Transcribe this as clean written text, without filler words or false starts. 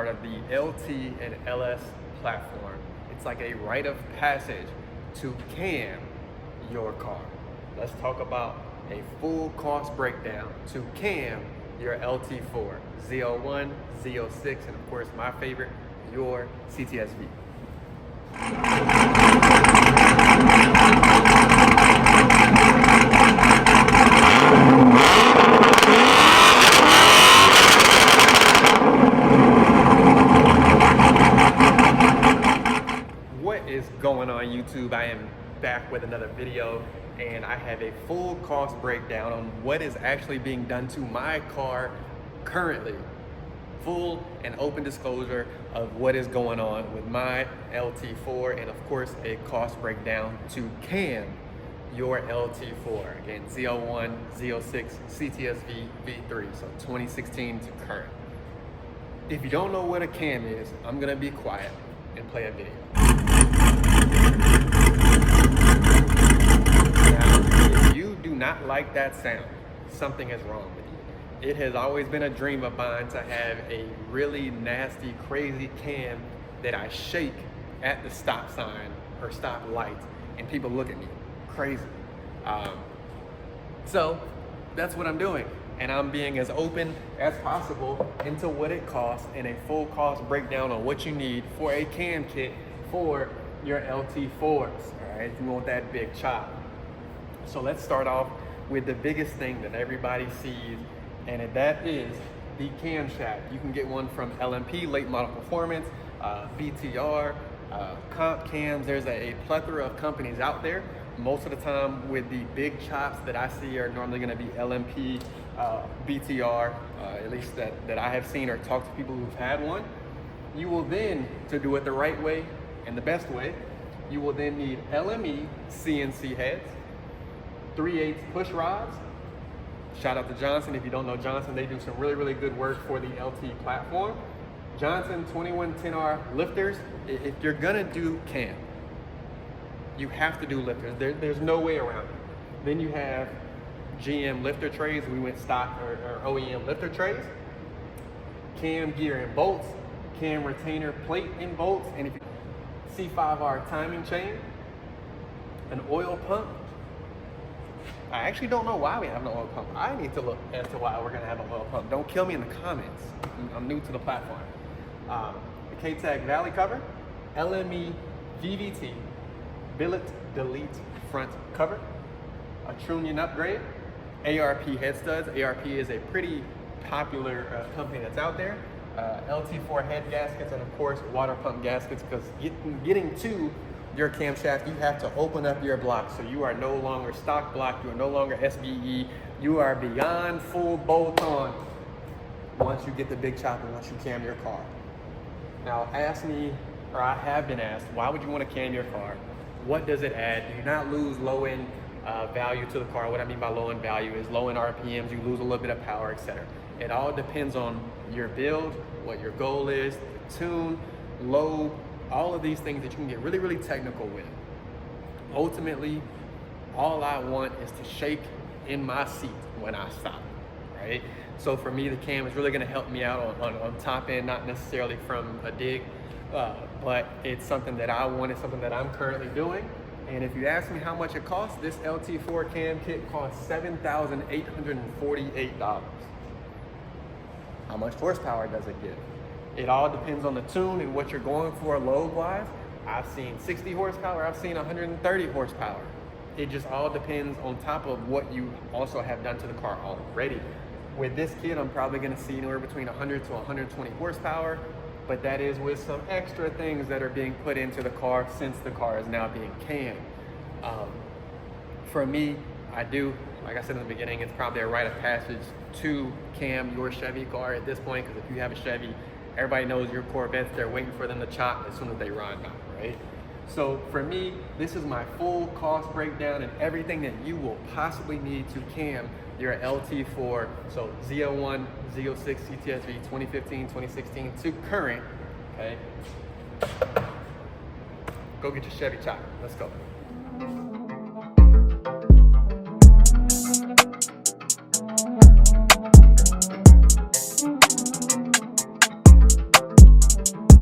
part of the LT and LS platform. It's like a rite of passage to cam your car. Let's talk about a full cost breakdown to cam your LT4, ZL1, Z06, and of course my favorite, your Ctsv. What is going on YouTube? I am back with another video, and I have a full cost breakdown on what is actually being done to my car currently. Full and open disclosure of what is going on with my LT4, and of course a cost breakdown to cam your LT4. Again, ZL1, Z06, Ctsv, V3, so 2016 to current. If you don't know what a cam is, I'm gonna be quiet and play a video. Now, if you do not like that sound, something is wrong with you. It has always been a dream of mine to have a really nasty, crazy cam that I shake at the stop sign or stop light, and people look at me crazy. So that's what I'm doing, and I'm being as open as possible into what it costs and a full cost breakdown on what you need for a cam kit for your LT4s. All right, you want that big chop. So let's start off with the biggest thing that everybody sees, and that is the camshaft. You can get one from LMP, Late Model Performance, BTR, Comp Cams. There's a plethora of companies out there. Most of the time with the big chops that I see are normally gonna be LMP, BTR, at least that I have seen or talked to people who've had one. You will then, to do it the right way and the best way, you will then need LME CNC heads, 3/8 push rods. Shout out to Johnson. If you don't know Johnson, they do some really, really good work for the LT platform. Johnson 2110R lifters. If you're gonna do cam, you have to do lifters. There's no way around it. Then you have GM lifter trays. We went stock or OEM lifter trays. Cam gear and bolts, cam retainer plate and bolts, and if you C5R timing chain, an oil pump. I actually don't know why we have an oil pump. I need to look as to why we're gonna have an oil pump. Don't kill me in the comments. I'm new to the platform. The K-Tag Valley cover, LME VVT, billet delete front cover, a Trunion upgrade, ARP head studs. ARP is a pretty popular company that's out there. LT4 head gaskets, and of course water pump gaskets, because getting to your camshaft, you have to open up your block. So you are no longer stock block, you are no longer SBE, you are beyond full bolt on once you get the big chop and once you cam your car. Now ask me, or I have been asked, why would you want to cam your car? What does it add? Do you not lose low end value to the car? What I mean by low end value is low end RPMs, you lose a little bit of power, etc. It all depends on your build, what your goal is, tune, load, all of these things that you can get really, really technical with. Ultimately, all I want is to shake in my seat when I stop, right? So for me, the cam is really gonna help me out on top end, not necessarily from a dig, but it's something that I want, it's something that I'm currently doing. And if you ask me how much it costs, this LT4 cam kit costs $7,848. How much horsepower does it give? It all depends on the tune and what you're going for load-wise. I've seen 60 horsepower, I've seen 130 horsepower. It just all depends on top of what you also have done to the car already. With this kit, I'm probably gonna see anywhere between 100 to 120 horsepower, but that is with some extra things that are being put into the car since the car is now being cammed. For me, I do, like I said in the beginning, it's probably a rite of passage to cam your Chevy car at this point, because if you have a Chevy, everybody knows your Corvettes, they're waiting for them to chop as soon as they run out, right? So for me, this is my full cost breakdown and everything that you will possibly need to cam your LT4. So ZL1, Z06, Ctsv, 2015, 2016 to current, okay? Go get your Chevy chopper, let's go.